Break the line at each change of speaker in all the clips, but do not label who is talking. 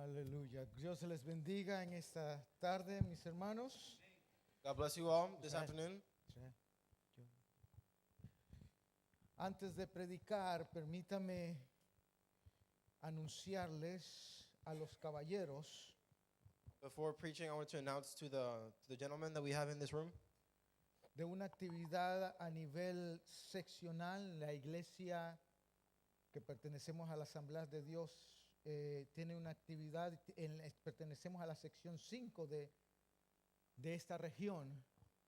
Aleluya. Dios les bendiga en esta tarde, mis hermanos.
God bless you all this
Okay.
afternoon.
Antes de predicar, permítame anunciarles a los caballeros
Before preaching, I want to announce to the gentlemen that we have in this room
de una actividad a nivel seccional. La iglesia que pertenecemos a la Asamblea de Dios tiene una actividad, pertenecemos a la sección 5 de esta región.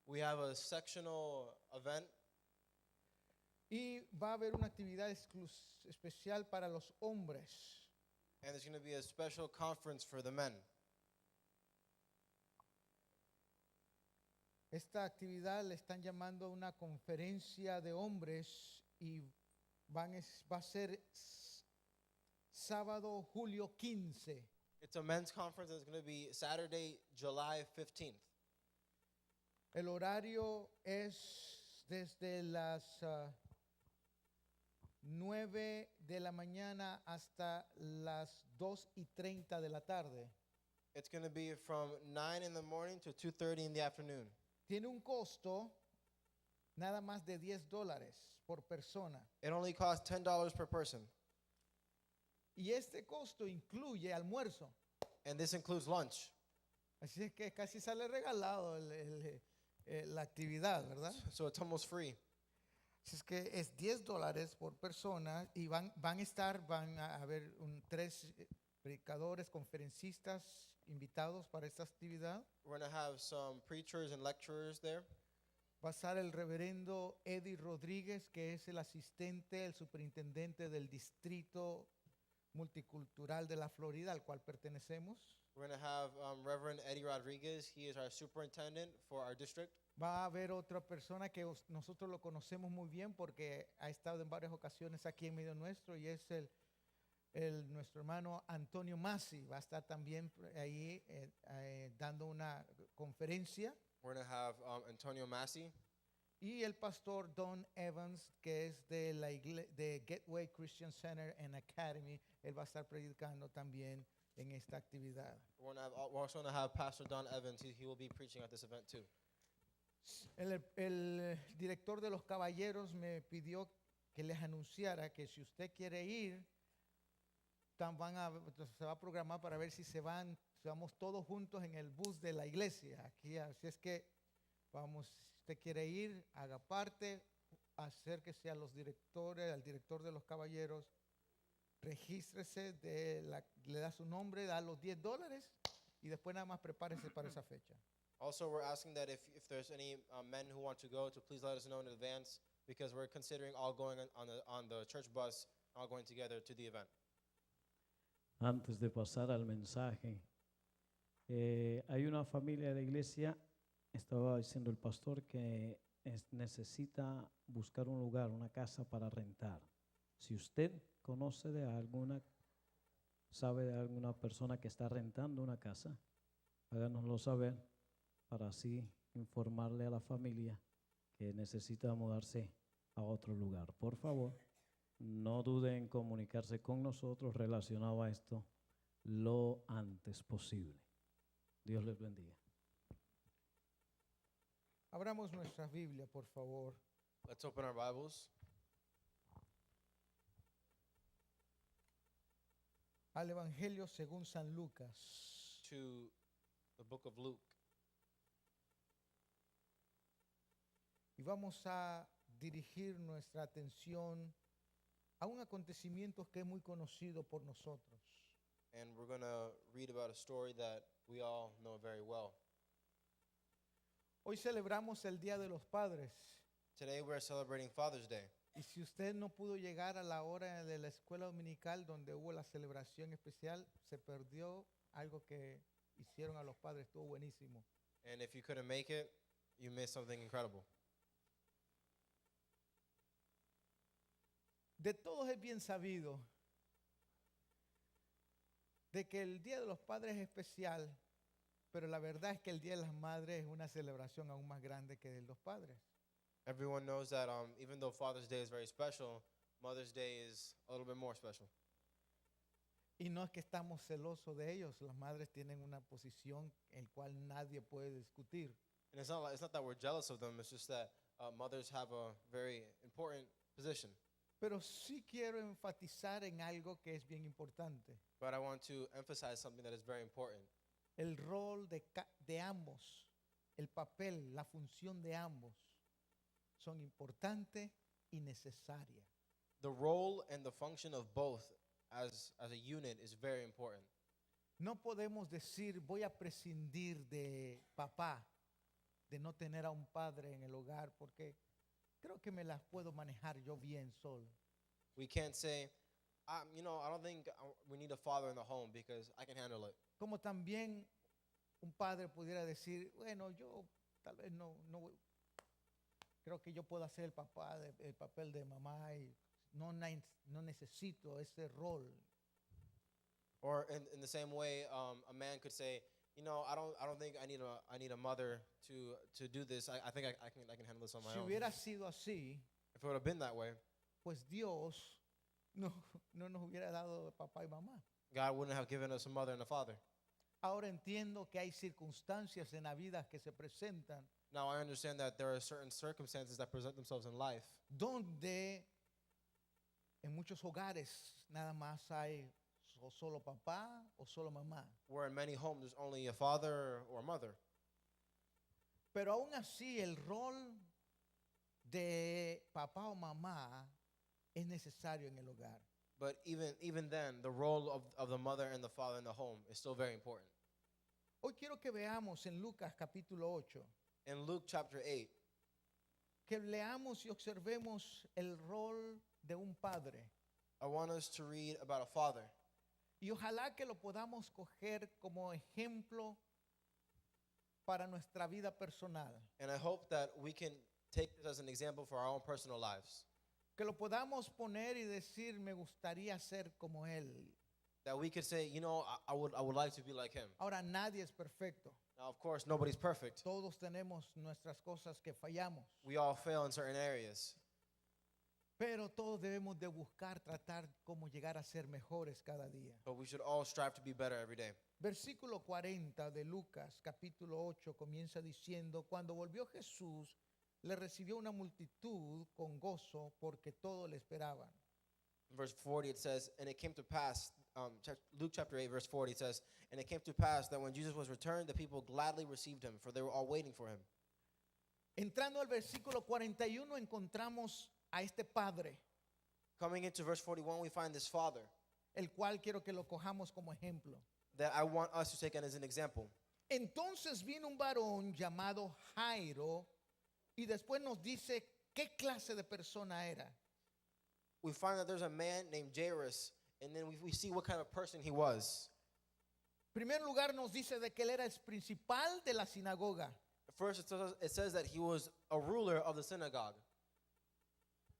we have a sectional event,
Y va a haber una actividad especial para los hombres.
and there's going to be a special conference for the men.
Esta actividad le están llamando una conferencia de hombres y va a ser sábado, julio 15.
It's a men's conference, and it's going to be Saturday, July 15th.
El horario es desde las 9 de la mañana hasta las 2:30 de la tarde.
It's going to be from 9 in the morning to 2:30 in the afternoon.
Tiene un costo nada más de $10 por persona.
It only costs $10 per person,
Y este costo incluye almuerzo.
and this includes lunch.
Así es que casi sale regalado la actividad, ¿verdad?
So it's almost free.
Así es que es $10 por persona y van a haber 3 predicadores, conferencistas invitados para esta actividad.
We're going to have some preachers and lecturers there.
Va a estar el reverendo Eddie Rodríguez, que es el asistente, el superintendente del distrito multicultural de la Florida, al cual pertenecemos.
We're going to have Reverend Eddie Rodriguez. He is our superintendent for our district.
Va a haber otra persona que nosotros lo conocemos muy bien porque ha estado en varias ocasiones aquí en medio nuestro y es nuestro hermano Antonio Masi. Va a estar también ahí dando una conferencia.
We're going to have Antonio Massey.
Y el pastor Don Evans, que es de Gateway Christian Center and Academy, él va a estar predicando también en esta actividad.
We're also going to have Pastor Don Evans. He will be preaching at this event too.
El director de los caballeros me pidió que les anunciara que si usted quiere ir, se va a programar para ver si vamos todos juntos en el bus de la iglesia. Aquí, así es que vamos, si usted quiere ir, haga parte, acérquese a los directores, al director de los caballeros, regístrese, le da su nombre, da los $10 y después nada más prepárese para esa fecha.
Also, we're asking that if there's any men who want to go, to please let us know in advance, because we're considering all going on the church bus, all going together to the event.
Antes de pasar al mensaje, hay una familia de la iglesia, estaba diciendo el pastor, que necesita buscar un lugar, una casa para rentar. Si usted conoce sabe de alguna persona que está rentando una casa, háganoslo saber para así informarle a la familia que necesita mudarse a otro lugar. Por favor, no duden en comunicarse con nosotros relacionado a esto lo antes posible. Dios les bendiga.
Abramos nuestra Biblia, por favor.
Let's open our Bibles
Al Evangelio según San Lucas.
to the book of Luke.
Y vamos a dirigir nuestra atención a un acontecimiento que es muy conocido por nosotros.
And we're going to read about a story that we all know very well.
Hoy celebramos el Día de los Padres.
Today we're celebrating Father's Day.
Y si usted no pudo llegar a la hora de la escuela dominical donde hubo la celebración especial, se perdió algo que hicieron a los padres, estuvo buenísimo.
And if you couldn't make it, you missed something incredible.
De todos es bien sabido de que el Día de los Padres es especial, pero la verdad es que el Día de las Madres es una celebración aún más grande que el de los padres.
Everyone knows that even though Father's Day is very special, Mother's Day is a little bit more special.
Y no es que estamos celosos de ellos, las madres tienen una posición en la cual nadie puede discutir.
And it's not that we're jealous of them. It's just that mothers have a very important position.
Pero sí quiero enfatizar en algo que es bien importante.
But I want to emphasize something that is very important.
El rol de ambos, el papel, la función de ambos son importantes y necesarias.
The role and the function of both as a unit is very important.
No podemos decir voy a prescindir de papá, de no tener a un padre en el hogar, porque creo que me las puedo manejar yo bien solo.
We can't say, I don't think we need a father in the home because I can handle it.
Como también un padre pudiera decir, bueno, yo tal vez no creo que yo puedo hacer el papel de mamá y no necesito ese rol.
Or in the same way, a man could say, I don't think I need a mother to do this. I think I can handle this on my
Si
own.
hubiera sido así,
If it would have been that way,
pues Dios no nos hubiera dado papá y mamá.
God wouldn't have given us a mother and a father.
Ahora entiendo que hay circunstancias en la vida que se presentan
Now I understand that there are certain circumstances that present themselves in life
donde en muchos hogares nada más hay o solo papá o solo mamá.
where in many homes there's only a father or a mother.
Pero aún así el rol de papá o mamá es necesario en el hogar.
But even then, the role of the mother and the father in the home is still very important.
Hoy quiero que veamos en Lucas capítulo 8,
In Luke chapter 8,
que leamos y observemos el rol de un padre.
I want us to read about a father.
Y ojalá que lo podamos coger como ejemplo para nuestra vida personal.
And I hope that we can take this as an example for our own personal lives.
Que lo podamos poner y decir, me gustaría ser como él.
That we could say, I would like to be like him.
Ahora, nadie es perfecto.
Now, of course, nobody's perfect.
Todos tenemos nuestras cosas que fallamos.
We all fail in certain areas.
Pero todos debemos de buscar, tratar cómo llegar a ser mejores cada día.
But we should all strive to be better every day.
Versículo 40 de Lucas, capítulo 8, comienza diciendo, cuando volvió Jesús, le recibió una multitud con gozo porque todo le esperaban.
In verse 40 it says, and it came to pass, Luke chapter 8 verse 40 it says, and it came to pass that when Jesus was returned, the people gladly received him, for they were all waiting for him.
Entrando al versículo 41 encontramos a este padre,
Coming into verse 41, we find this father
el cual quiero que lo cojamos como ejemplo.
that I want us to take as an example.
Entonces vino un varón llamado Jairo y después nos dice qué clase de persona era.
We find that there's a man named Jairus, and then we see what kind of person he was.
En primer lugar nos dice de que él era el principal de la sinagoga.
First, it says that he was a ruler of the synagogue.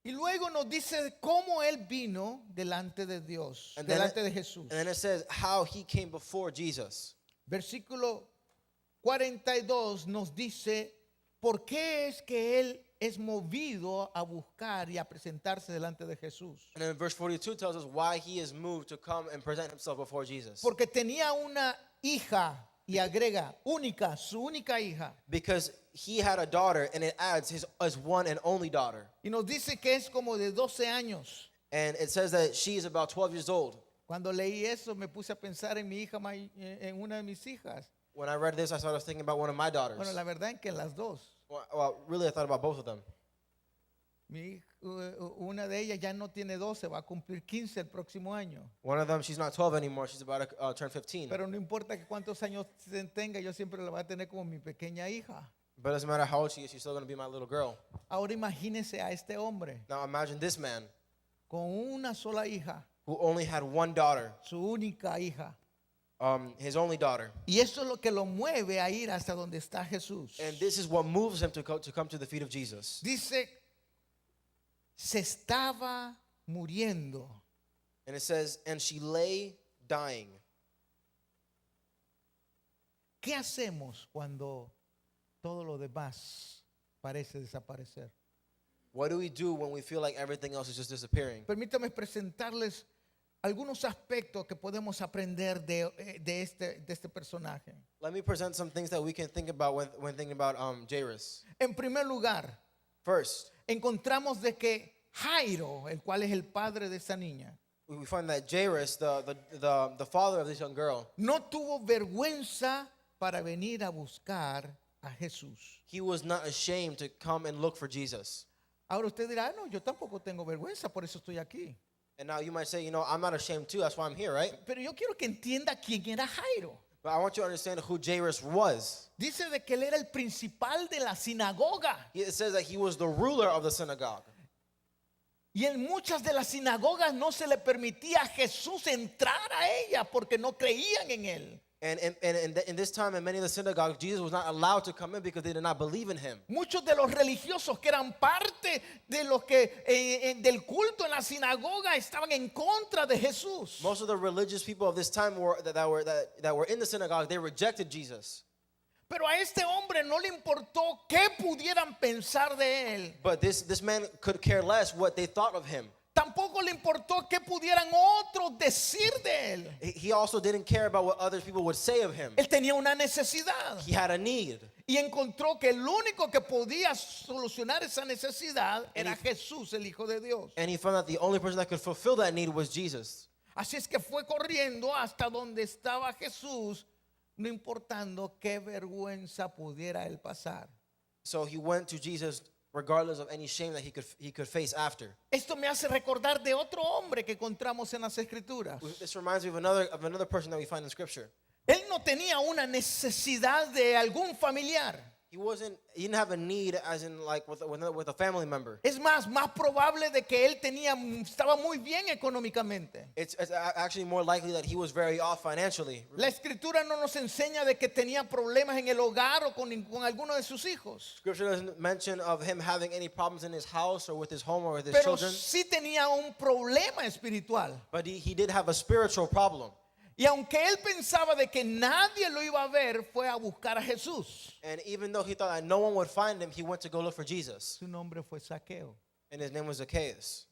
Y luego nos dice cómo él vino delante de Dios,
And then
delante de Jesús.
And then it says how he came before Jesus.
Versículo 42 nos dice por qué es que él es movido a buscar y a presentarse delante de Jesús.
And then verse 42 tells us why he is moved to come and present himself before Jesus.
Porque tenía una hija y agrega única, su única hija.
Because he had a daughter, and it adds his one and only daughter.
Y nos dice que es como de 12 años.
And it says that she is about 12 years old.
Cuando leí eso me puse a pensar en mi hija, en una de mis hijas.
When I read this, I started thinking about one of my daughters.
Bueno, la verdad es que las dos.
Well, really, I thought about both of them.
Una de ellas ya no tiene 12, va a cumplir 15 el próximo año.
One of them, she's not 12 anymore. She's about to turn 15.
Pero no importa que cuántos años tenga, yo siempre la voy a tener como mi pequeña hija.
But it doesn't matter how old she is, she's still going to be my little girl.
Ahora imagínese a este hombre
Now imagine this man
con una sola hija,
who only had one daughter,
su única hija.
his only daughter.
Y eso es lo que lo mueve a ir hasta donde está Jesús.
And this is what moves him to come to the feet of Jesus.
Dice, se estaba muriendo.
And it says, and she lay dying.
¿Qué hacemos cuando todo lo demás parece desaparecer?
What do we do when we feel like everything else is just disappearing?
Permítame presentarles algunos aspectos que podemos aprender de este personaje.
Let me present some things that we can think about when thinking about Jairus.
En primer lugar,
First,
encontramos de que Jairo, el cual es el padre de esa niña,
we find that Jairus, the father of this young girl,
no tuvo vergüenza para venir a buscar a Jesús.
he was not ashamed to come and look for Jesus.
Ahora usted dirá, no, yo tampoco tengo vergüenza, por eso estoy aquí.
And now you might say, I'm not ashamed too, that's why I'm here, right?
Pero yo quiero que entienda quién era Jairo.
But I want you to understand who Jairus was.
Dice de que él era el principal de la sinagoga.
It says that he was the ruler of the synagogue.
Y en muchas de las sinagogas no se le permitía a Jesús entrar a ella porque no creían en él.
And in this time, in many of the synagogues, Jesus was not allowed to come in because they did not believe in him.
Muchos de los religiosos que eran parte de los que del culto en la sinagoga estaban en contra de Jesús.
Most of the religious people of this time that were in the synagogue, they rejected Jesus.
Pero a este hombre no le importó qué pudieran pensar de él.
But this man could care less what they thought of him.
Tampoco le importó qué pudieran otros decir de él.
He also didn't care about what other people would say of him.
Él tenía una necesidad
He had a need.
y encontró que el único que podía solucionar esa necesidad era Jesús, el Hijo de Dios.
And he found that the only person that could fulfill that need was Jesus.
Así es que fue corriendo hasta donde estaba Jesús, no importando qué vergüenza pudiera él pasar.
So he went to Jesus regardless of any shame that he could face after.
Esto me hace recordar de otro hombre que encontramos en las Escrituras.
This reminds me of another person that we find in Scripture.
Él no tenía una necesidad de algún familiar.
He didn't have a need as in like with a family member.
Es más probable de que él estaba muy bien económicamente.
It's actually more likely that he was very off financially.
La Escritura no nos enseña de que tenía problemas en el hogar o con alguno de sus hijos.
Scripture doesn't mention of him having any problems in his house or with his home or with his
Pero
children.
sí tenía un problema espiritual.
But he did have a spiritual problem.
Y aunque él pensaba de que nadie lo iba a ver, fue a buscar a Jesús.
And even though he thought that no one would find him, he went to go look for Jesus.
Su nombre fue Zaqueo.
And his name was Zacchaeus.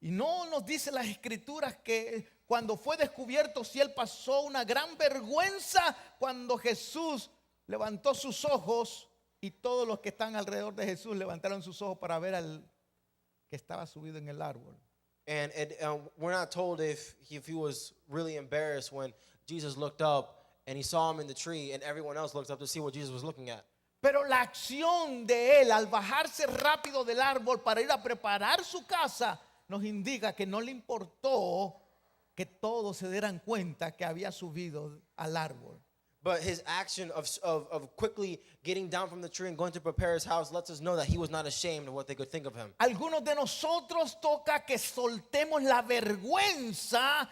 Y no nos dice las Escrituras que cuando fue descubierto, si él pasó una gran vergüenza cuando Jesús levantó sus ojos y todos los que están alrededor de Jesús levantaron sus ojos para ver al que estaba subido en el árbol.
And we're not told if he was really embarrassed when Jesus looked up and he saw him in the tree and everyone else looked up to see what Jesus was looking at.
Pero la acción de él al bajarse rápido del árbol para ir a preparar su casa nos indica que no le importó que todos se dieran cuenta que había subido al árbol.
But his action of quickly getting down from the tree and going to prepare his house lets us know that he was not ashamed of what they could think of him.
Algunos de nosotros toca que soltemos la vergüenza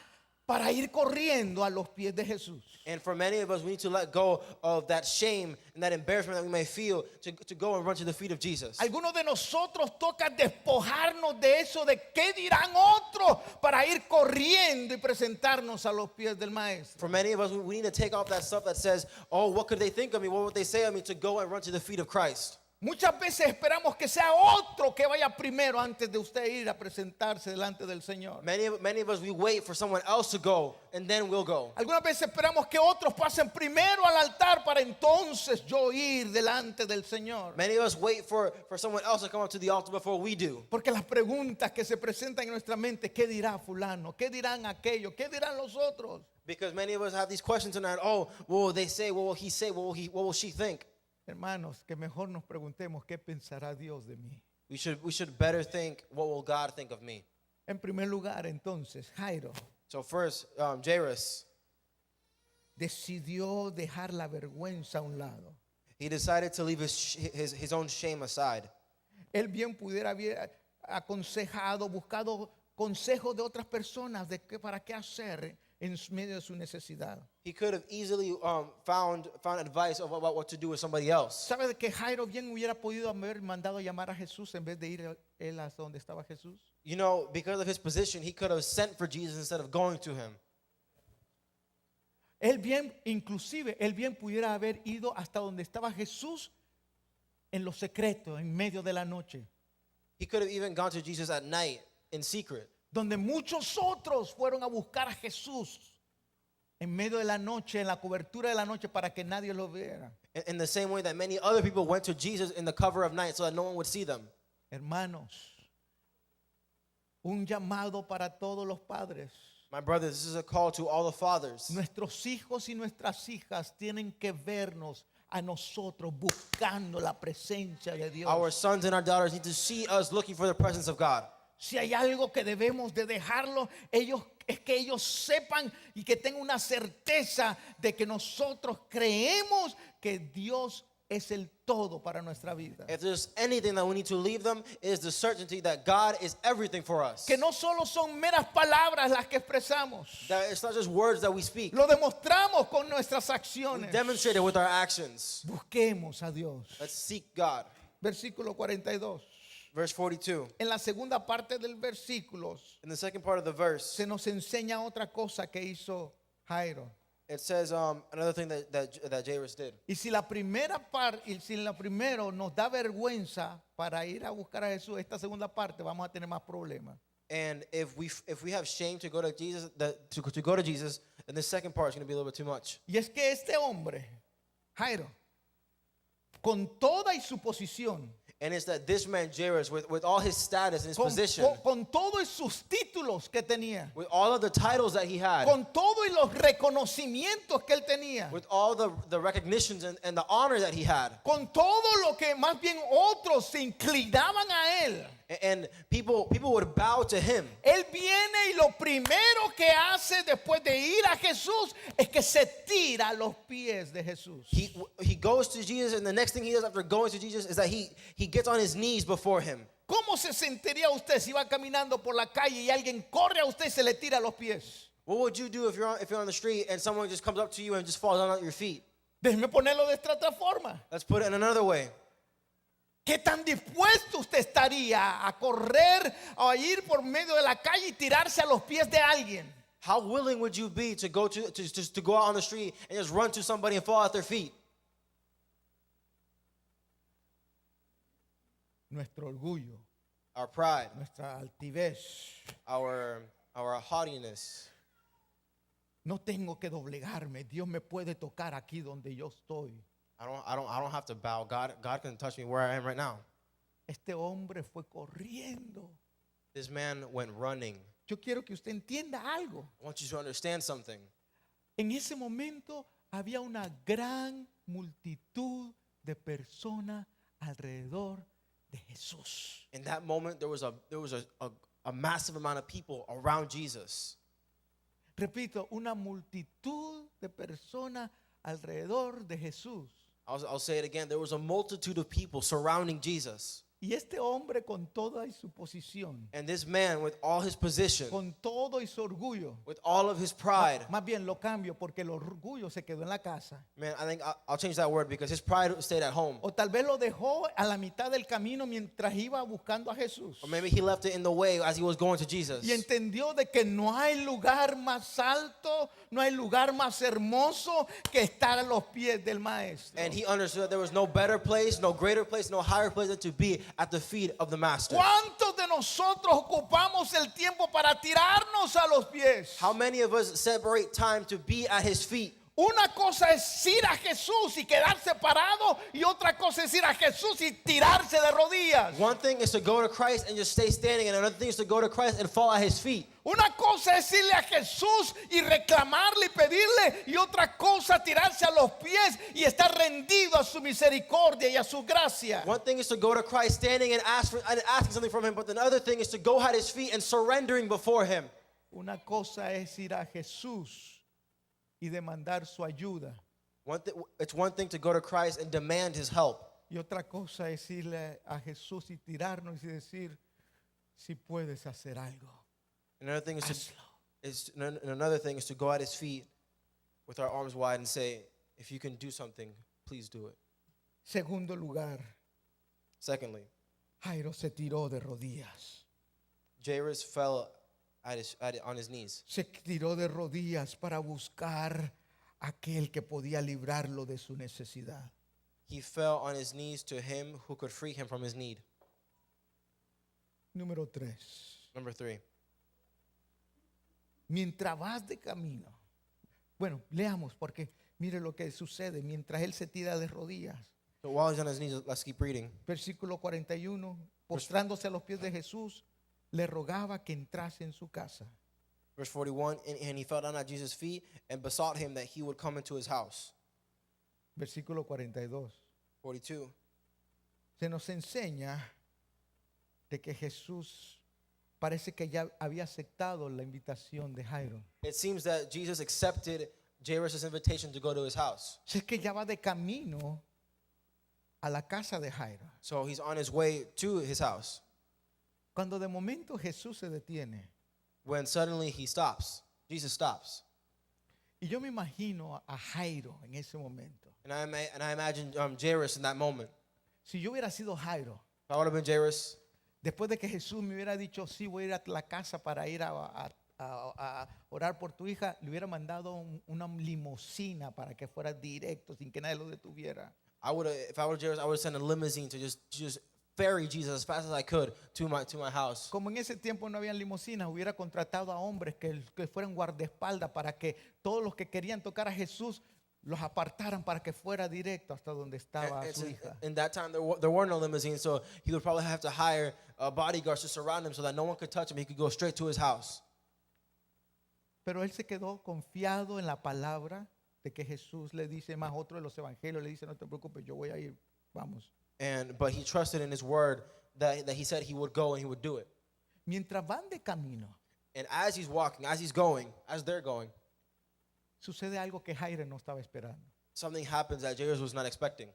para ir corriendo a los pies de Jesús.
And for many of us, we need to let go of that shame and that embarrassment that we may feel to go and run to the feet of Jesus.
Algunos de nosotros toca despojarnos de eso, de qué dirán otros, para ir corriendo y presentarnos a los pies del Maestro.
For many of us, we need to take off that stuff that says, oh, what could they think of me? What would they say of me? To go and run to the feet of Christ.
Muchas veces esperamos que sea otro que vaya primero antes de usted ir a presentarse delante del Señor.
Many of us, we wait for someone else to go and then we'll go.
Algunas veces esperamos que otros pasen primero al altar para entonces yo ir delante del Señor.
Many of us wait for someone else to come up to the altar before we do.
Porque las preguntas que se presentan en nuestra mente, ¿qué dirá fulano? ¿Qué dirán aquellos? ¿Qué dirán los otros?
Because many of us have these questions tonight. Oh, what will they say? What will he say? What will she think?
Hermanos, que mejor nos preguntemos qué pensará Dios de mí.
We should better think, what will God think of me?
En primer lugar, entonces, Jairo
So first, Jairus,
decidió dejar la vergüenza a un lado.
he decided to leave his own shame aside.
Él bien pudiera haber aconsejado, buscado consejos de otras personas de para qué hacer en medio de su necesidad.
He could have easily found advice about what to do with somebody else.
¿Sabe que Jairo bien hubiera podido haber mandado llamar a Jesús en vez de ir él hasta donde estaba Jesús?
You know, because of his position, he could have sent for Jesus instead of going to him.
Él bien pudiera haber ido hasta donde estaba Jesús en lo secreto, en medio de la noche.
He could have even gone to Jesus at night in secret.
donde muchos otros fueron a buscar a Jesús en medio de la noche, en la cobertura de la noche, para que nadie lo viera.
In the same way that many other people went to Jesus in the cover of night so that no one would see them.
Hermanos, un llamado para todos los padres.
My brothers, this is a call to all the fathers.
Nuestros hijos y nuestras hijas tienen que vernos a nosotros buscando la presencia de Dios.
Our sons and our daughters need to see us looking for the presence of God.
Si hay algo que debemos de dejarlo, es que ellos sepan y que tengan una certeza de que nosotros creemos que Dios es el todo para nuestra vida.
If there's anything that we need to leave them, it is the certainty that God is everything for us.
Que no solo son meras palabras las que expresamos,
That it's not just words that we speak.
lo demostramos con nuestras
We
acciones.
demonstrate it with our actions.
Busquemos a Dios.
Let's seek God.
Versículo 42.
Verse 42.
En la segunda parte del versículo
In the second part of the verse,
se nos enseña otra cosa que hizo Jairo.
it says another thing that Jairus did.
Y si la primera parte, y si la primero nos da vergüenza para ir a buscar a Jesús, esta segunda parte vamos a tener más problemas.
And if we have shame to go to Jesus, to go to Jesus, then the second part is going to be a little bit too much.
Y es que este hombre, Jairo, con toda y su posición,
And it's that this man Jairus, with all his status and his position,
con todos sus títulos que tenía,
with all of the titles that he had,
con todos los reconocimientos que él tenía,
with all the recognitions and the honor that he had,
con todo lo que más bien otros se inclinaban a él.
and people would bow to him.
Él viene y lo primero que hace después de ir a Jesús es que se tira a los pies de Jesús.
He goes to Jesus, and the next thing he does after going to Jesus is that he gets on his knees before him.
¿Cómo se sentiría usted si va caminando por la calle y alguien corre a usted y se le tira a los pies?
What would you do if you're on the street and someone just comes up to you and just falls down at your feet?
Déjeme ponerlo de esta otra forma.
Let's put it in another way.
¿Qué tan dispuesto usted estaría a correr o a ir por medio de la calle y tirarse a los pies de alguien?
How willing would you be to go to go out on the street and just run to somebody and fall at their feet?
Nuestro orgullo,
Our pride,
nuestra altivez.
our haughtiness.
No tengo que doblegarme. Dios me puede tocar aquí donde yo estoy.
I don't have to bow. God can touch me where I am right now.
Este hombre fue corriendo.
This man went running.
Yo quiero que usted entienda algo.
I want you to understand something.
En ese momento había una gran multitud de personas alrededor de Jesús.
In that moment, there was a massive amount of people around Jesus.
Repito, una multitud de personas alrededor de Jesús.
I'll say it again. There was a multitude of people surrounding Jesus.
Y este hombre con toda y su posición,
And this man, with all his position,
con todo y su orgullo,
with all of his pride,
más bien lo cambio porque el orgullo se quedó en la casa.
man, I think I'll change that word because his pride stayed at home.
O tal vez lo dejó a la mitad del camino mientras iba buscando a Jesús.
Or maybe he left it in the way as he was going to Jesus.
Y entendió de que no hay lugar más alto, no hay lugar más hermoso que estar a los pies del maestro.
And he understood that there was no better place, no greater place, no higher place than to be at the feet of the Master.
¿Cuántos de nosotros ocupamos el tiempo para tirarnos a los pies?
How many of us separate time to be at his feet?
Una cosa es ir a Jesús y quedarse parado y otra cosa es ir a Jesús y tirarse de rodillas.
One thing is to go to Christ and just stay standing, and another thing is to go to Christ and fall at his feet.
Una cosa es irle a Jesús y reclamarle y pedirle, y otra cosa tirarse a los pies y estar rendido a su misericordia y a su gracia.
One thing is to go to Christ standing and asking something from him, but another thing is to go at his feet and surrendering before him.
Una cosa es ir a Jesús y demandar su ayuda,
It's one thing to go to Christ and demand his help.
y otra cosa es irle a Jesús y tirarnos y decir, si puedes hacer algo,
Another thing
hazlo.
another thing is to go at his feet with our arms wide and say, if you can do something, please do it.
Segundo lugar,
Secondly,
Jairo se tiró de rodillas.
Jairus fell on his knees.
Se tiró de rodillas para buscar a aquel que podía librarlo de su necesidad.
He fell on his knees to him who could free him from his need.
Número 3.
Number 3.
mientras vas de camino. Bueno, leamos porque mire lo que sucede mientras él se tira de rodillas.
So while he's on his knees, let's keep reading.
Versículo 41, postrándose a los pies de Jesús, le rogaba que entrase en su casa.
Verse 41, and he fell down at Jesus' feet and besought him that he would come into his house.
Versículo 42.
42.
Se nos enseña de que Jesús parece que ya había aceptado la invitación de Jairo.
It seems that Jesus accepted Jairus' invitation to go to his house.
Si es que ya va de camino a la casa de Jairo.
So he's on his way to his house
Cuando de momento Jesús se detiene.
when suddenly he stops. Jesus stops.
Y yo me imagino a Jairo en ese momento.
And I imagine Jairus in that moment.
Si yo hubiera sido Jairo,
If I would have been Jairus,
después de que Jesús me hubiera dicho, sí, voy a ir a la casa para ir a orar por tu hija, le hubiera mandado una limusina para que fuera directo, sin que nadie lo detuviera.
if I were Jairus, I would send a limousine to just ferry Jesus as fast as I could to my house.
Como en ese tiempo no había limusinas, hubiera contratado a hombres que fueran guardaespaldas para que todos los que querían tocar a Jesús los apartaran para que fuera directo hasta donde estaba
And
su
since
hija.
in that time, there were no limousines, so he would probably have to hire bodyguards to surround him so that no one could touch him. He could go straight to his house.
Pero él se quedó confiado en la palabra de que Jesús le dice, más otro de los evangelios le dice, no te preocupes, yo voy a ir, vamos.
But he trusted in his word that he said he would go and he would do it.
Mientras van de camino,
And as he's walking, as he's going, as they're going,
sucede algo que Jairo no estaba esperando.
something happens that Jairus was not expecting.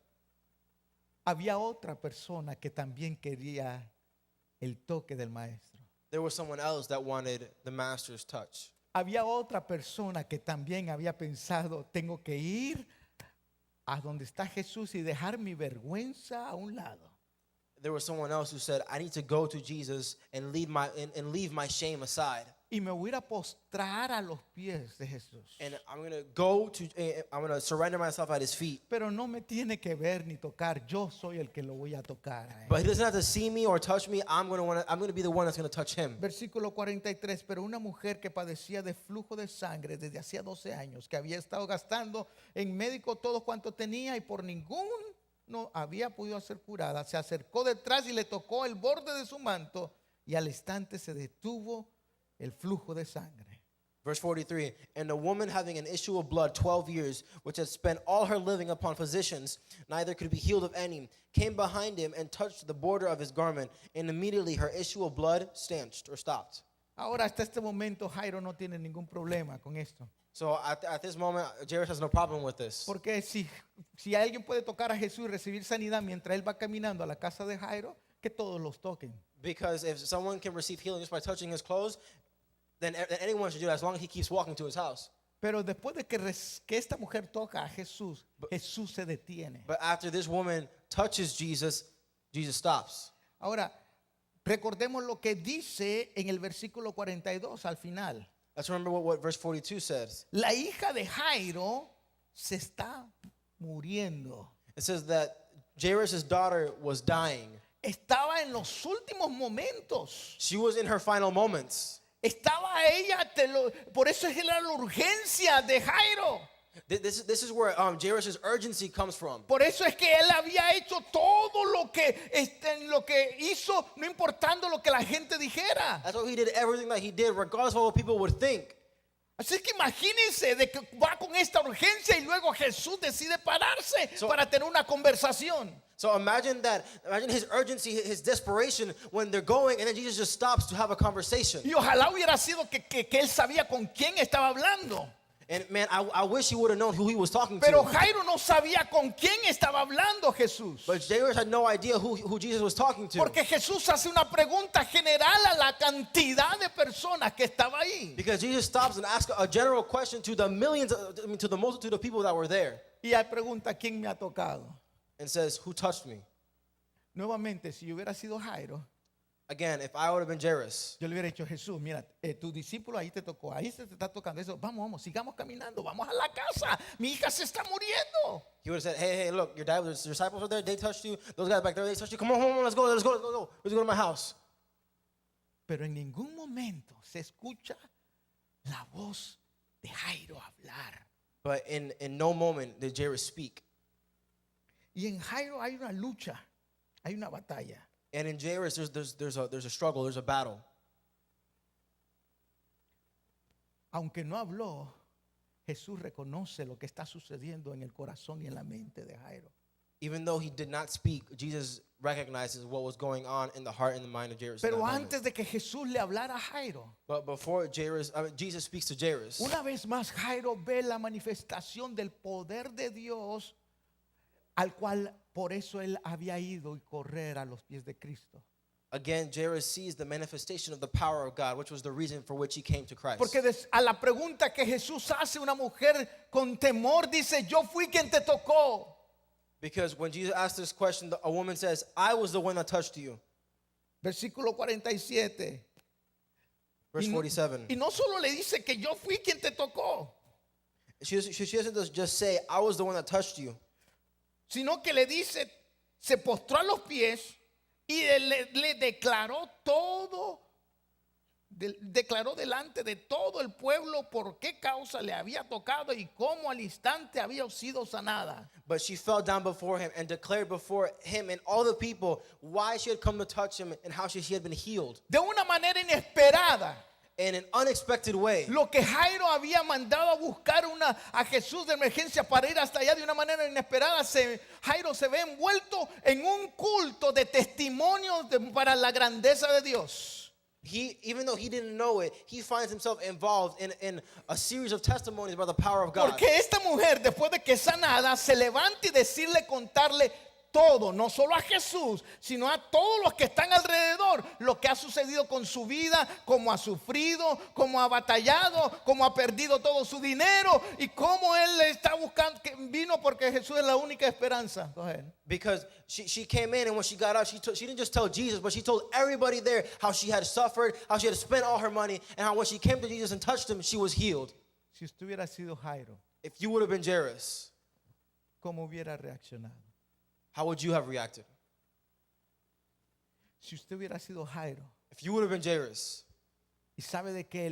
Había otra persona que también quería el toque del maestro.
There was someone else that wanted the master's touch.
Había otra persona que también había pensado, tengo que ir a donde está Jesús y dejar mi vergüenza a un lado.
There was someone else who said, I need to go to Jesus and leave my shame aside.
Y me voy a ir a postrar a los pies de Jesús.
And I'm going to surrender myself at his feet.
Pero no me tiene que ver ni tocar, yo soy el que lo voy a tocar a él.
But he doesn't have to see me or touch me. I'm going to be the one that's going to touch him.
Versículo 43, pero una mujer que padecía de flujo de sangre desde hacía 12 años, que había estado gastando en médico todo cuanto tenía y por ningún no había podido ser curada, se acercó detrás y le tocó el borde de su manto y al instante se detuvo el flujo de sangre.
Verse 43, and a woman having an issue of blood 12 years, which had spent all her living upon physicians, neither could be healed of any, came behind him and touched the border of his garment, and immediately her issue of blood stanched or stopped.
Ahora hasta este momento Jairo no tiene ningún problema con esto.
So at this moment, Jairus has no problem with this.
Porque si alguien puede tocar a Jesús y recibir sanidad mientras él va caminando a la casa de Jairo, que todos los toquen.
Because if someone can receive healing just by touching his clothes, then anyone should do that as long as he keeps walking to his house.
Pero después de que esta mujer toca a Jesús, Jesús se detiene.
But after this woman touches Jesus, Jesus stops.
Ahora, recordemos lo que dice en el versículo 42 al final.
Let's remember what verse 42 says.
La hija de Jairo se está muriendo.
It says that Jairus' daughter was dying.
Estaba en los últimos momentos.
She was in her final moments.
Estaba ella, por eso es la urgencia de Jairo.
This is where Jairus' urgency comes from.
Por eso es que él había hecho todo lo que hizo, no importando lo que la gente dijera.
That's why he did everything that he did, regardless of what people would think.
Así que imagínense de que va con esta urgencia y luego Jesús decide pararse para tener una conversación.
So imagine his urgency, his desperation when they're going, and then Jesus just stops to have a conversation.
Y ojalá hubiera sido que él sabía con quién estaba hablando.
And man, I wish he would have known who he was talking
Pero
to.
Jairo no sabía con quién estaba hablando Jesús.
But Jairus had no idea who Jesus was talking to.
Porque Jesús hace una pregunta general a la cantidad de personas que estaba ahí.
Because Jesus stops and asks a general question to the to the multitude of people that were there.
Y él pregunta, ¿quién me ha tocado?
And says, who touched me?
Nuevamente, si yo hubiera sido Jairo,
Again, if I would have been Jairus,
yo le hubiera dicho, Jesús, mira, tu discípulo ahí te tocó, ahí se te está tocando eso. Vamos, sigamos caminando, vamos a la casa. Mi hija se está muriendo.
he would have said, hey, look, your disciples are there, they touched you. Those guys back there, they touched you. Come on, let's go. Let's go to my house.
Pero en ningún momento se escucha la voz de Jairo hablar.
But in no moment did Jairus speak.
Y en Jairo hay una lucha, hay una batalla.
And in Jairus, there's a struggle, there's a battle.
Aunque no habló, Jesús reconoce lo que está sucediendo en el corazón y en la mente de Jairo.
Even though he did not speak, Jesus recognizes what was going on in the heart and the mind of Jairus. in that
Pero
moment.
antes de que Jesús le hablara a Jairo,
But before Jesus speaks to Jairus,
una vez más Jairo ve la manifestación del poder de Dios, al cual por eso él había ido y correr a los pies de Cristo.
again, Jairus sees the manifestation of the power of God, which was the reason for which he came to Christ.
Porque a la pregunta que Jesús hace, una mujer con temor dice, yo fui quien te tocó.
Because when Jesus asked this question, a woman says, I was the one that touched you.
Versículo 47.
Verse
Y no-
47.
Y no solo le dice que yo fui quien te tocó,
She doesn't just say, I was the one that touched you.
sino que le dice, se postró a los pies y le declaró todo, declaró delante de todo el pueblo por qué causa le había tocado y cómo al instante había sido sanada.
But she fell down before him and declared before him and all the people why she had come to touch him and how she had been healed
De una manera inesperada.
in an unexpected way.
Lo que Jairo había mandado a buscar a Jesús de emergencia para ir hasta allá de una manera inesperada, Jairo se ve envuelto en un culto de testimonios para la grandeza de Dios.
Even though he didn't know it, he finds himself involved in a series of testimonies about the power of God.
Porque esta mujer, después de que es sanada, se levanta y decirle, contarle todo, no solo a Jesús, sino a todos los que están alrededor, lo que ha sucedido con su vida, cómo ha sufrido, cómo ha batallado, cómo ha perdido todo su dinero y cómo él está buscando, que vino porque Jesús es la única esperanza. Go ahead.
Because she came in, and when she got out, she didn't just tell Jesus, but she told everybody there how she had suffered, how she had spent all her money, and how when she came to Jesus and touched him, she was healed.
Si usted hubiera sido Jairo,
If you would have been Jairus,
¿cómo hubiera reaccionado?
how would you have reacted?
Si usted hubiera sido Jairo
If you would have been Jairus,
y sabe de que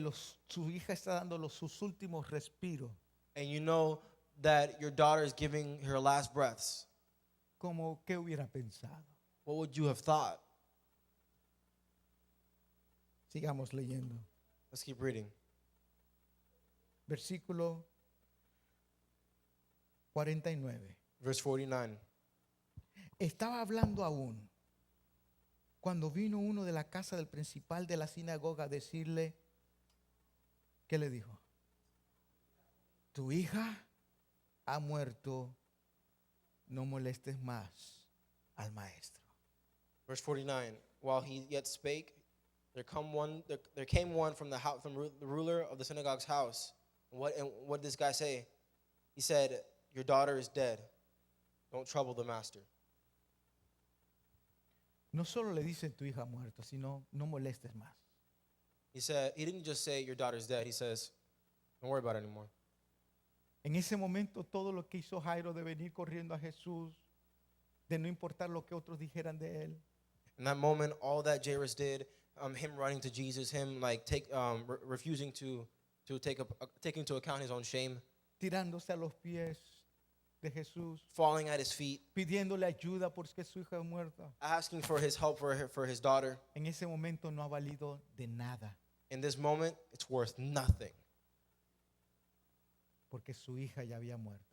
su hija está dando sus últimos respiros,
and you know that your daughter is giving her last breaths,
¿qué hubiera pensado?
what would you have thought?
Sigamos leyendo.
Let's keep reading.
Versículo 49.
Verse 49.
Estaba hablando aún cuando vino uno de la casa del principal de la sinagoga a decirle, ¿qué le dijo? Tu hija ha muerto, no molestes más al maestro.
Verse 49. While he yet spake, there came one from the house, from the ruler of the synagogue's house. What did this guy say? He said, your daughter is dead. Don't trouble the master.
No solo le dice tu hija ha muerto, sino no molestes más.
He didn't just say your daughter's dead. He says, don't worry about it anymore.
En ese momento todo lo que hizo Jairo de venir corriendo a Jesús, de no importar lo que otros dijeran de él,
In that moment, all that Jairus did, him running to Jesus, him refusing to take into account his own shame,
tirándose a los pies de Jesús,
falling at his feet,
pidiéndole ayuda porque su hija es muerta.
asking for his help for his daughter.
En ese momento no ha valido de nada,
In this moment, it's worth nothing
porque su hija ya había muerto.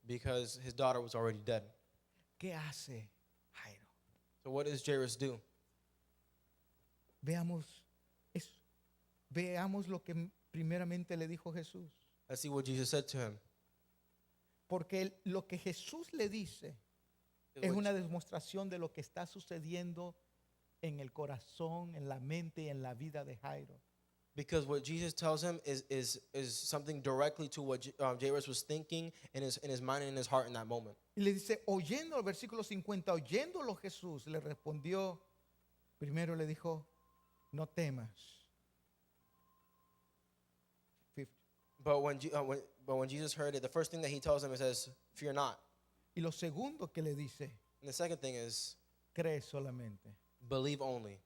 because his daughter was already dead.
¿Qué hace Jairo?
So what does Jairus do?
Veamos lo que primeramente le dijo Jesús.
Let's see what Jesus said to him.
Porque lo que Jesús le dice es una demostración de lo que está sucediendo en el corazón, en la mente y en la vida de Jairo.
Because what Jesus tells him is something directly to what Jairus was thinking in his mind and in his heart in that moment.
Y le dice, oyendo el versículo 50, oyéndolo Jesús, le respondió, primero le dijo, no temas. 50.
But when Jesus heard it, the first thing that he tells him, it says, fear not.
Y lo segundo que le dice,
And the second thing is,
cree solamente.
believe only.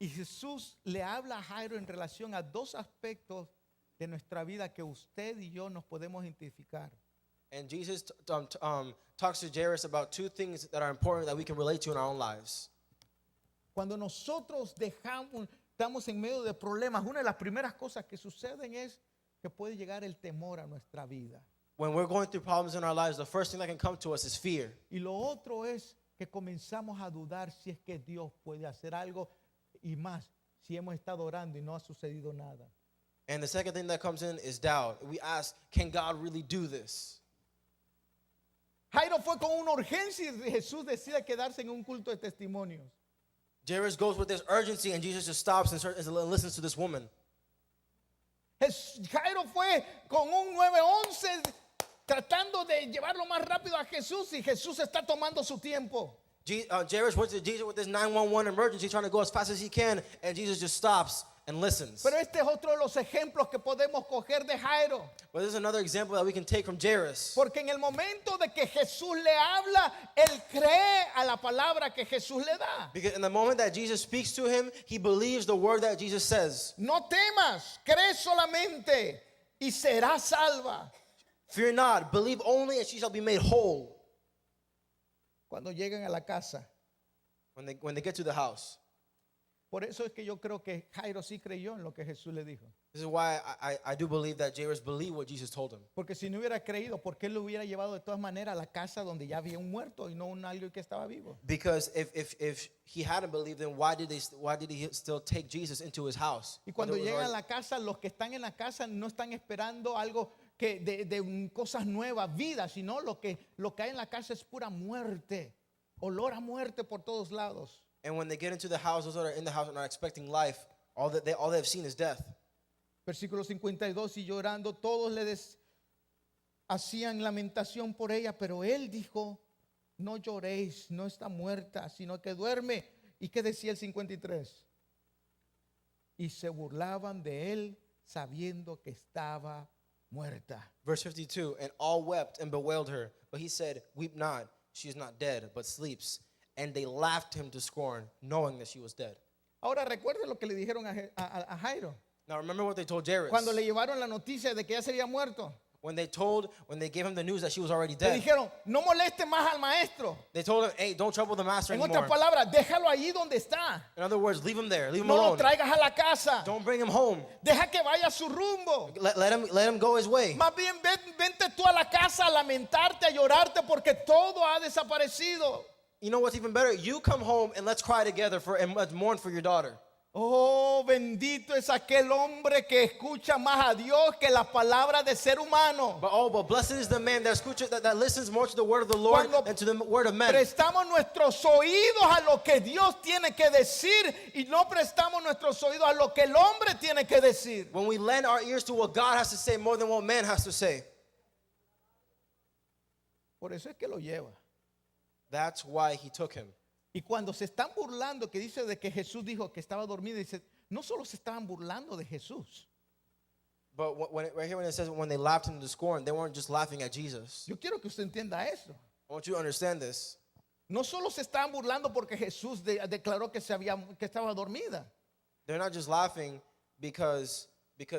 Y Jesús le habla a Jairo en relación a dos aspectos de nuestra vida que usted y yo nos podemos identificar.
And Jesus talks to Jairus about two things that are important that we can relate to in our own lives.
Cuando nosotros estamos en medio de problemas, una de las primeras cosas que suceden es que puede llegar el temor a nuestra vida.
When we're going through problems in our lives, the first thing that can come to us is fear.
Y lo otro es que comenzamos a dudar si es que Dios puede hacer algo y más, si hemos estado orando y no ha sucedido nada.
And the second thing that comes in is doubt. We ask, can God really do this?
Jairo fue con una urgencia y Jesús decide quedarse en un culto de testimonios.
Jairus goes with this urgency, and Jesus just stops and listens to this woman.
Jairo fue con un 911 tratando de llevarlo más rápido a Jesús y Jesús está tomando su tiempo.
Jairus went to Jesus with this 911 emergency, trying to go as fast as he can, and Jesus just stops and listens.
Pero este es otro de los ejemplos que podemos coger de Jairo.
But this is another example that we can take from Jairus.
Porque en el momento de que Jesús le habla, él cree a la palabra que Jesús le da.
Because in the moment that Jesus speaks to him, he believes the word that Jesus says.
No temas, cree solamente y serás salva.
Fear not, believe only, and she shall be made whole.
Cuando llegan a la casa.
When they get to the house.
Por eso es que yo creo que Jairo sí creyó en lo que Jesús le dijo.
This is why I do believe that Jairus believed what Jesus told him.
Porque si no hubiera creído, ¿por qué lo hubiera llevado de todas maneras a la casa donde ya había un muerto y no un alguien que estaba vivo?
Because if he hadn't believed, then why did he still take Jesus into his house?
Y cuando
Whether it was
llegan a
already-
la casa, los que están en la casa no están esperando algo que de cosas nuevas, vida, sino lo que hay en la casa es pura muerte, olor a muerte por todos lados.
And when they get into the house, those that are in the house are not expecting life. All they've seen is death.
Versículo 52, y llorando todos hacían lamentación por ella, pero él dijo, no lloréis, no está muerta, sino que duerme. ¿Y qué decía el 53? Y se burlaban de él sabiendo que estaba muerta.
Verse 52, and all wept and bewailed her. But he said, weep not, she is not dead, but sleeps. And they laughed him to scorn, knowing that she was dead.
Ahora recuerden lo que le dijeron a Jairo.
Now remember what they told Jairus.
Cuando le llevaron la noticia de que ya se había muerto.
When they gave him the news that she was already
Le
dead.
dijeron, no moleste más al maestro.
They told him, hey, don't trouble the master
En
anymore.
otras palabras, déjalo allí donde está.
In other words, leave him there, leave him
No lo
alone.
traigas a la casa.
Don't bring him home.
Deja que vaya a su rumbo.
Let him go his way.
Más bien vente tú a la casa a lamentarte, a llorarte porque todo ha desaparecido.
You know what's even better? You come home and let's cry together and let's mourn for your daughter.
Oh, bendito es aquel hombre que escucha más a Dios que las palabras de ser humano.
But blessed is the man that listens more to the word of the Lord
Cuando
than to the word of men.
Prestamos nuestros oídos a lo que Dios tiene que decir y no prestamos nuestros oídos a lo que el hombre tiene que decir.
When we lend our ears to what God has to say more than what man has to say.
Por eso es que lo lleva.
That's why he took him.
Y cuando se están burlando, que dice de que Jesús dijo que estaba dormido, dice, no solo se estaban burlando de Jesús.
But right here when it says when they laughed him to scorn, they weren't just laughing at Jesus.
Yo quiero que usted entienda eso.
I want you to understand this.
No solo se estaban burlando porque Jesús declaró que estaba dormida.
They're not just laughing because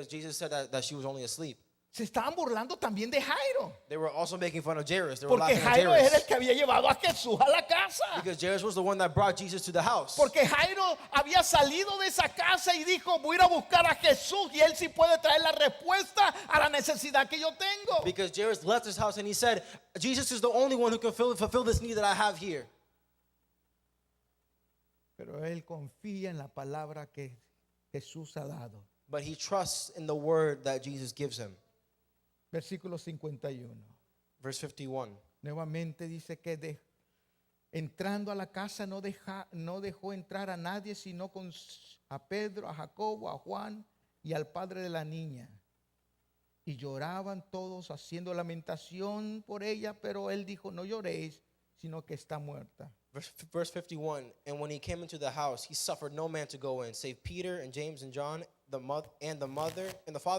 Jesus said that she was only asleep.
Se estaban burlando también de Jairo.
They were also making fun of Jairus. They were
Porque
laughing at
Jairo era el
Jairus.
que había llevado a Jesús a la casa.
Because Jairus was the one that brought Jesus to the house.
Porque Jairo había salido de esa casa y dijo, voy a ir a buscar a Jesús y él sí puede traer la respuesta a la necesidad que yo tengo.
Because Jairus left his house and he said, Jesus is the only one who can fulfill this need that I have here.
Pero él confía en la palabra que Jesús ha dado.
But he trusts in the word that Jesus gives him.
Versículo 51.
Verse 51.
Nuevamente dice que entrando a la casa no dejó entrar a nadie sino a Pedro, a Jacobo, a Juan y al padre de la niña. Y lloraban todos haciendo lamentación por ella, pero él dijo, no lloréis, sino que está muerta.
Verse 51. And when he came into the house, he suffered no man to go in, save Peter and James and John, the father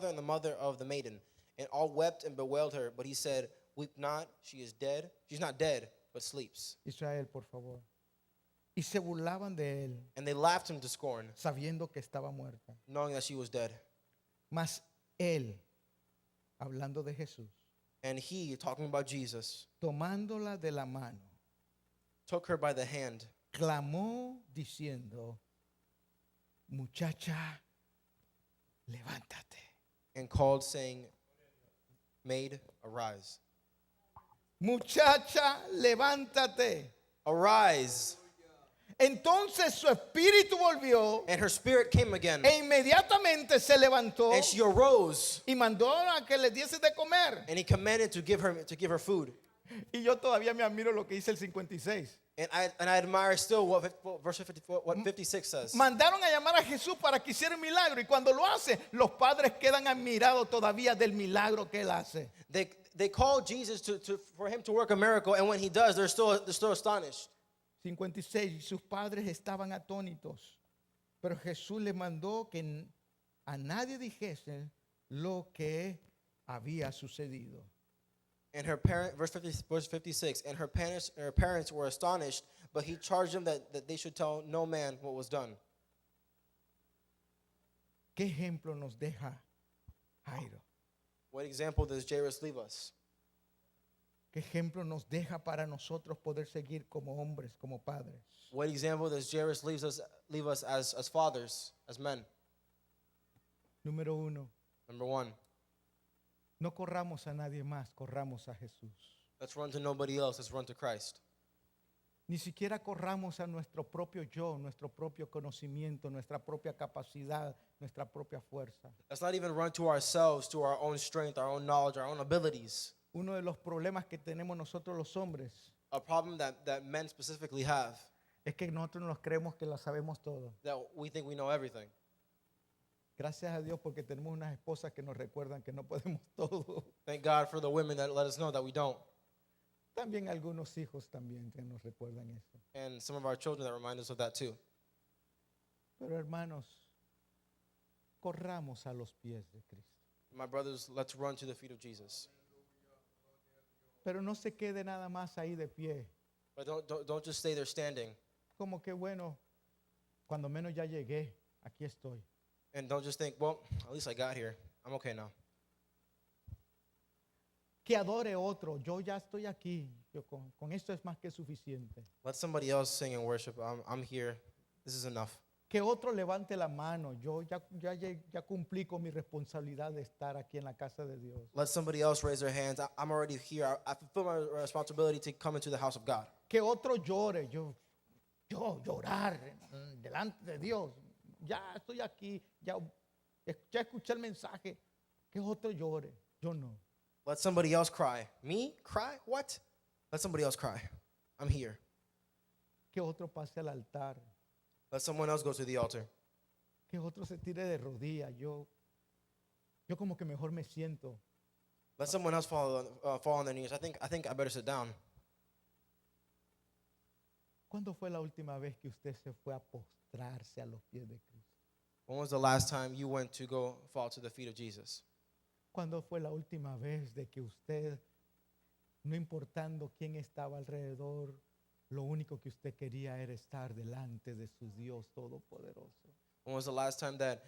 and the mother of the maiden. And all wept and bewailed her. But he said, weep not, she is dead. She's not dead, but sleeps.
Israel, por favor. Y se burlaban de él,
And they laughed him to scorn,
sabiendo que estaba muerta.
knowing that she was dead.
Mas Él, hablando de Jesús,
And he, talking about Jesus,
tomándola de la mano,
took her by the hand
clamó diciendo, muchacha, levántate.
and called, saying, Maid, arise.
Muchacha, levántate.
Arise.
Entonces su espíritu volvió
And her spirit came again.
e inmediatamente se levantó
And she arose.
y mandó a que le diese de comer.
And he commanded to give her food.
Y yo todavía me admiro lo que dice el 56.
And I admire still what verse 54, what 56 says.
Mandaron a llamar a Jesús para que hiciera un milagro y cuando lo hace, los padres quedan admirados todavía del milagro que él hace.
They call Jesus for him to work a miracle, and when he does, they're still astonished.
56. Y sus padres estaban atónitos, pero Jesús les mandó que a nadie dijese lo que había sucedido.
And verse 56, and her parents were astonished, but he charged them that they should tell no man what was done.
¿Qué ejemplo nos deja Jairo?
What example does Jairus leave us?
¿Qué ejemplo nos deja para nosotros poder seguir como hombres, como padres?
What example does Jairus leave us as fathers, as men?
Número 1,
Number 1,
no corramos a nadie más, corramos a Jesús.
let's run to nobody else, let's run to Christ.
Ni siquiera corramos a nuestro propio yo, nuestro propio conocimiento, nuestra propia capacidad, nuestra propia fuerza.
Let's not even run to ourselves, to our own strength, our own knowledge, our own abilities.
Uno de los problemas que tenemos nosotros los hombres
A problem that men specifically have,
es que nosotros nos creemos que lo sabemos todo.
that we think we know everything.
Gracias a Dios porque tenemos unas esposas que nos recuerdan que no podemos todo.
Thank God for the women that let us know that we don't.
También algunos hijos también que nos recuerdan eso.
And some of our children that remind us of that too.
Pero hermanos, corramos a los pies de Cristo.
My brothers, let's run to the feet of Jesus.
Pero no se quede nada más ahí de pie.
But don't just stay there standing.
Como que bueno, cuando menos ya llegué, aquí estoy.
And don't just think, well, at least I got here. I'm okay now.
Que adore otro, yo ya estoy aquí. Yo con esto es más que suficiente.
Let somebody else sing and worship. I'm here. This is enough.
Que otro levante la mano. Yo ya cumplí con mi responsabilidad de estar aquí en la casa de Dios.
Let somebody else raise their hands. I'm already here. I fulfill my responsibility to come into the house of God.
Que otro llore. Yo llorar delante de Dios. Ya estoy aquí. Ya escuché el mensaje. Que otro llore. Yo no.
Let somebody else cry. Me? Cry? What? Let somebody else cry. I'm here.
Que otro pase al altar.
Let someone else go to the altar.
Que otro se tire de rodillas. Yo como que mejor me siento.
Let someone else fall on their knees. I think I better sit down.
¿Cuándo fue la última vez que usted se fue a postrarse a los pies de Cristo?
When was the last time you went to go fall to the feet of Jesus?
¿Cuándo fue la última vez de que usted, no importando quién estaba alrededor, lo único que usted quería era estar delante de su Dios Todopoderoso?
When was the last time that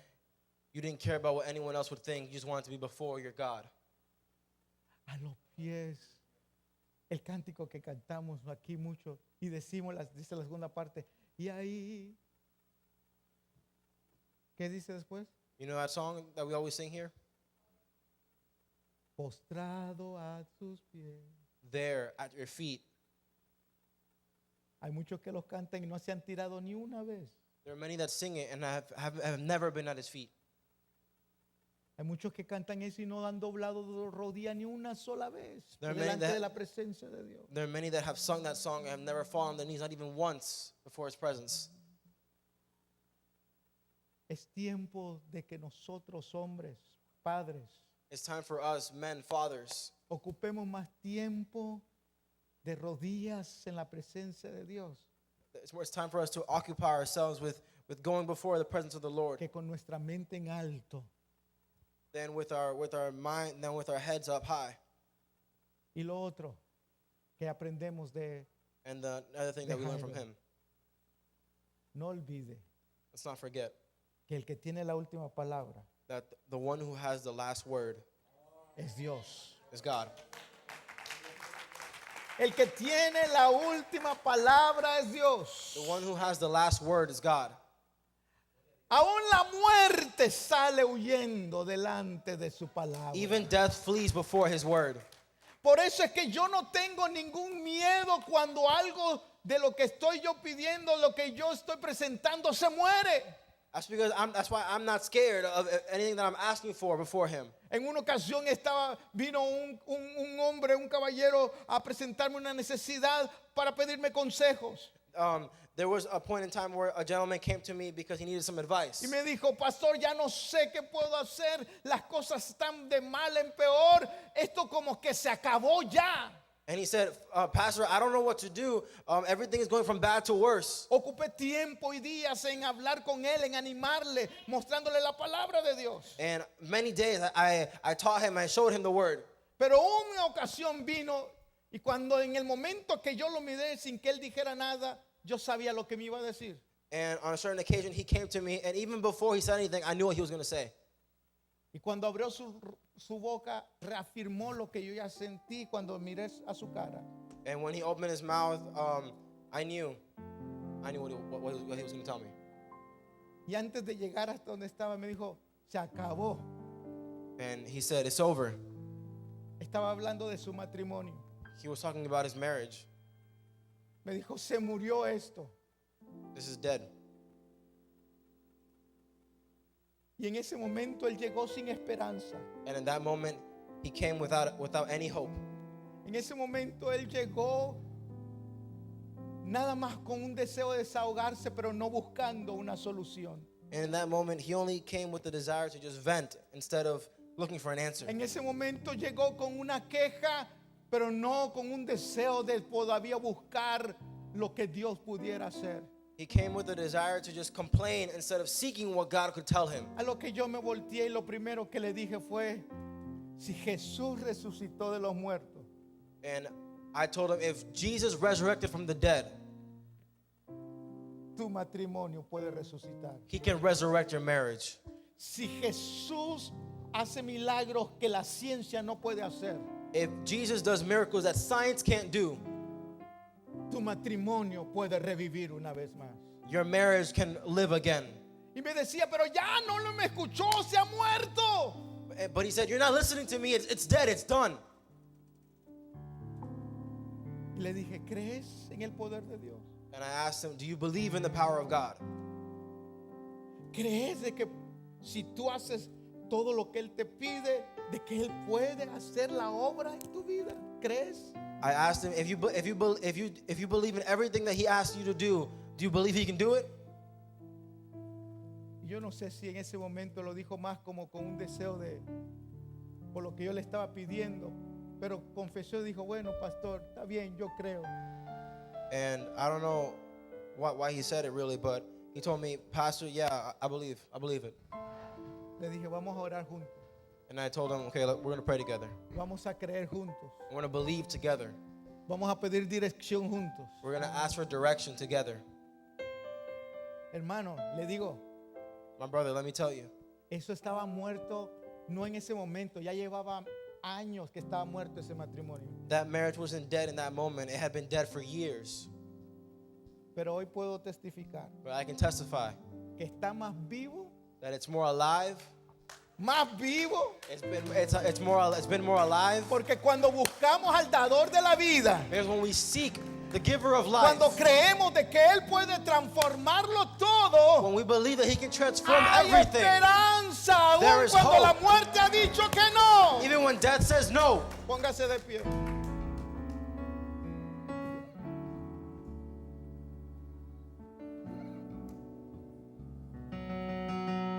you didn't care about what anyone else would think? You just wanted to be before your God?
A los pies. El cántico que cantamos aquí mucho y decimos, dice la segunda parte, y ahí. ¿Qué dice después?
You know that song that we always sing here?
Postrado a sus pies.
There at your feet.
Hay muchos que los cantan y no se han tirado ni una vez.
There are many that sing it and have never been at his feet.
Hay muchos que cantan eso y no han doblado rodilla ni una sola vez
There are many
delante
that-
de la presencia de Dios.
There are many that have sung that song and have never fallen on their knees, not even once before his presence.
Es tiempo de que nosotros, hombres, padres,
It's time for us, men, fathers,
ocupemos más tiempo de rodillas en la presencia de Dios
it's time for us to occupy ourselves with going before the presence of the Lord,
que con nuestra mente en alto.
then with our mind, then with our heads up high.
Y lo otro que aprendemos de,
And the other thing that we learn from
Jairo.
him,
no olvide
let's not forget
que el que tiene la última palabra
that the one who has the last word
es Dios.
is God.
El que tiene la última palabra es Dios.
The one who has the last word is God.
Aún la muerte sale huyendo delante de su palabra.
Even death flees before his word.
Por eso es que yo no tengo ningún miedo cuando algo de lo que estoy yo pidiendo, lo que yo estoy presentando, se muere.
That's why I'm not scared of anything that I'm asking for before him.
En una ocasión vino un hombre, un caballero a presentarme una necesidad para pedirme consejos.
There was a point in time where a gentleman came to me because he needed some advice.
Y me dijo, pastor, ya no sé qué puedo hacer. Las cosas están de mal en peor. Esto como que se acabó ya.
And he said, Pastor, I don't know what to do. Everything is going from bad to worse.
Ocupé tiempo y días en hablar con él, en animarle, mostrándole la palabra de Dios.
And many days I taught him, I showed him the word.
Pero una ocasión vino y cuando en el momento que yo lo miré sin que él dijera nada, yo sabía lo que me iba a decir.
And on a certain occasion, he came to me, and even before he said anything, I knew what he was going to say.
Y cuando abrió su boca, reafirmó lo que yo ya sentí cuando miré a su cara.
And when he opened his mouth, I knew what he was going to tell me.
Y antes de llegar hasta donde estaba, me dijo, se acabó.
And he said, it's over.
Estaba hablando de su matrimonio.
He was talking about his marriage.
Me dijo, se murió esto.
This is dead.
Y en ese momento él llegó sin esperanza.
And in that moment, he came without any hope.
En ese momento él llegó nada más con un deseo de desahogarse, pero no buscando una solución.
And in that moment, he only came with the desire to just vent instead of looking for an answer.
En ese momento llegó con una queja, pero no con un deseo de todavía buscar lo que Dios pudiera hacer.
He came with a desire to just complain instead of seeking what God could tell him.
A lo que yo me volteé y lo primero que le dije fue, si Jesús resucitó de los muertos,
And I told him, if Jesus resurrected from the dead,
tu matrimonio puede resucitar.
he can resurrect your marriage.
Si Jesús hace milagros que la ciencia no puede hacer,
If Jesus does miracles that science can't do,
tu matrimonio puede revivir una vez más.
your marriage can live again.
Y me decía, pero ya no me escuchó, se ha muerto.
But he said, you're not listening to me. It's dead. It's done.
Y le dije, ¿crees en el poder de Dios?
And I asked him, do you believe in the power of God?
¿Crees de que si tú haces todo lo que Él te pide, de que Él puede hacer la obra en tu vida? ¿Crees?
I asked him, if you believe in everything that he asked you to do you believe he can do it?
Yo no sé si en ese momento lo dijo más como con un deseo de por lo que yo le estaba pidiendo, pero confesó y dijo, bueno, pastor, está bien, yo creo.
And I don't know why he said it really, but he told me, Pastor, yeah, I believe it.
Le dije, vamos a orar juntos,
And I told him, okay, look, we're going to pray together.
vamos a creer juntos,
We're going to believe together.
vamos a pedir dirección juntos.
We're going to ask for direction together.
Hermano, le digo,
My brother, let me tell you,
eso estaba muerto, no en ese momento, ya llevaba años que estaba muerto ese matrimonio.
that marriage wasn't dead in that moment. It had been dead for years.
Pero hoy puedo testificar
But I can testify
que está más vivo,
that it's more alive.
más vivo,
It's been more alive.
porque cuando buscamos al dador de la vida,
Because when we seek the giver of life,
cuando creemos de que Él puede transformarlo todo,
when we believe that he can transform
hay
everything,
esperanza,
There
aun
is
cuando
hope.
la muerte ha dicho que no.
even when death says no.
Póngase de pie.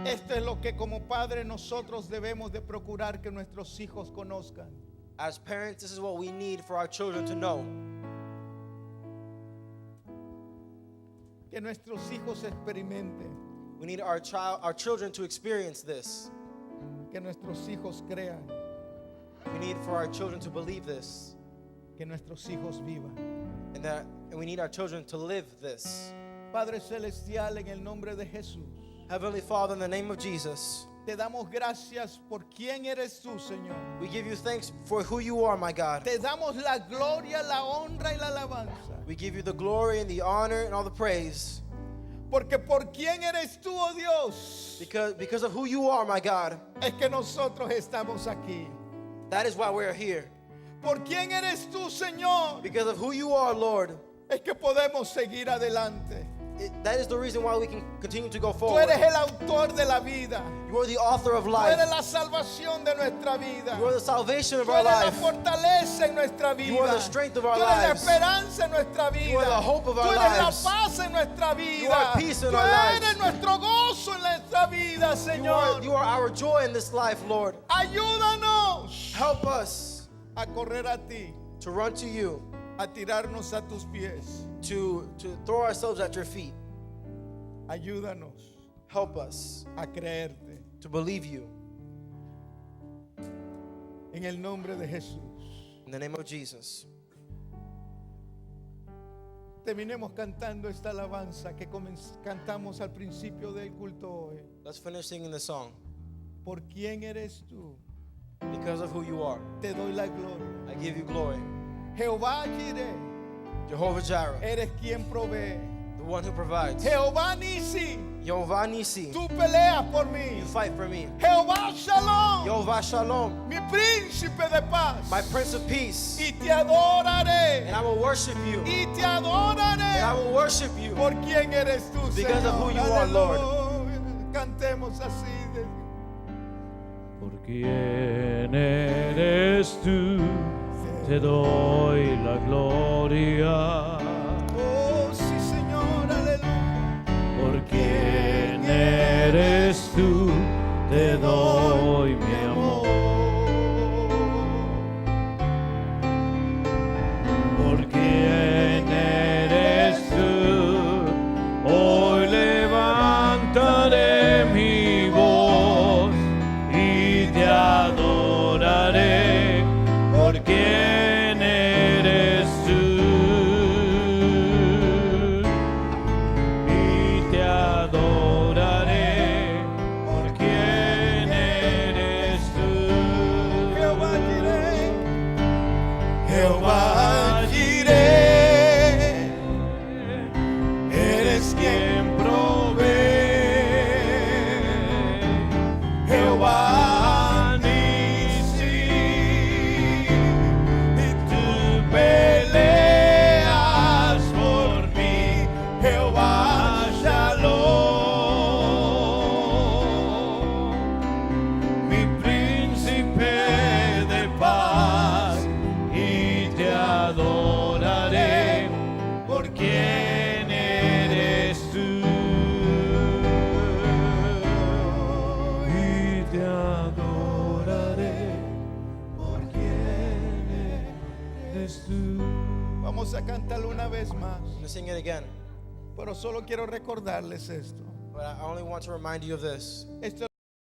Esto es lo que como padres nosotros debemos de procurar que nuestros hijos conozcan.
As parents, this is what we need for our children to know.
Que nuestros hijos experimenten.
We need our children to experience this.
Que nuestros hijos crean.
We need for our children to believe this.
Que nuestros hijos vivan.
And we need our children to live this.
Padre Celestial, en el nombre de Jesús,
Heavenly Father, in the name of Jesus,
Te damos gracias por quién eres tú, Señor.
We give you thanks for who you are, my God.
Te damos la gloria, la honra y la alabanza.
We give you the glory and the honor and all the praise.
Porque por quién eres tú, oh Dios,
Because of who you are, my God.
es que nosotros estamos aquí.
That is why we are here.
Por quién eres tú, Señor,
Because of who you are, Lord.
es que podemos seguir adelante.
That is the reason why we can continue to go
Tú
forward.
eres el autor de la vida.
You are the author of
Tú
life.
eres la salvación de nuestra vida.
You are the salvation of
Tú
our
eres la
life.
fortaleza en nuestra vida.
You are the strength of our
Tú eres la
lives.
esperanza en nuestra vida.
You are the hope of our
Tú eres
lives.
la paz en nuestra vida.
You are peace in
Tú
our lives.
eres nuestro gozo en nuestra vida, Señor.
You are our joy in this life, Lord.
Ayúdanos
Help us
a correr a ti,
to run to you,
a tirarnos a tus pies.
to throw ourselves at your feet.
Ayúdanos
Help us
a creerte
to believe you.
en el nombre de Jesús.
In the name of Jesus.
Terminemos cantando esta alabanza que cantamos al principio del culto hoy.
Let's finish singing the song.
¿Por quién eres tú?
Because of who you are,
Te doy la gloria.
I give you glory.
Jehová Jireh,
Jehovah Jireh,
eres quien provee.
the one who provides.
Jehová Nisi,
Jehovah Nisi,
tú peleas por mí.
you fight for me.
Jehová Shalom,
Jehovah Shalom,
mi príncipe de paz.
my Prince of Peace.
Y te adoraré.
And I will worship you.
Y te
And I
adoraré.
will worship you.
Por quién eres tú,
Because of
Señor.
who you are, Lord.
Aleluya. Cantemos así.
¿Por quién eres tú? Te doy la gloria.
Oh, sí, Señor, aleluya.
¿Por quién eres tú? Te doy mi amor. ¿Por quién eres tú? Hoy levantaré mi voz y te adoraré. ¿Por quién eres tú? Y te adoraré. ¿Por quién eres tú?
Jehová Jireh. Jehová Jireh. Eres quien provee. Jehová Nisi. Y tú peleas por mí. Jehová Shalom. Mi príncipe de paz. Y te adoraré. Por quién eres tú. Y te adoraré. Por quién eres tú. Vamos a cantarlo una vez más.
Let's sing it again.
Pero solo quiero recordarles esto.
But I only want to remind you of this.
Esto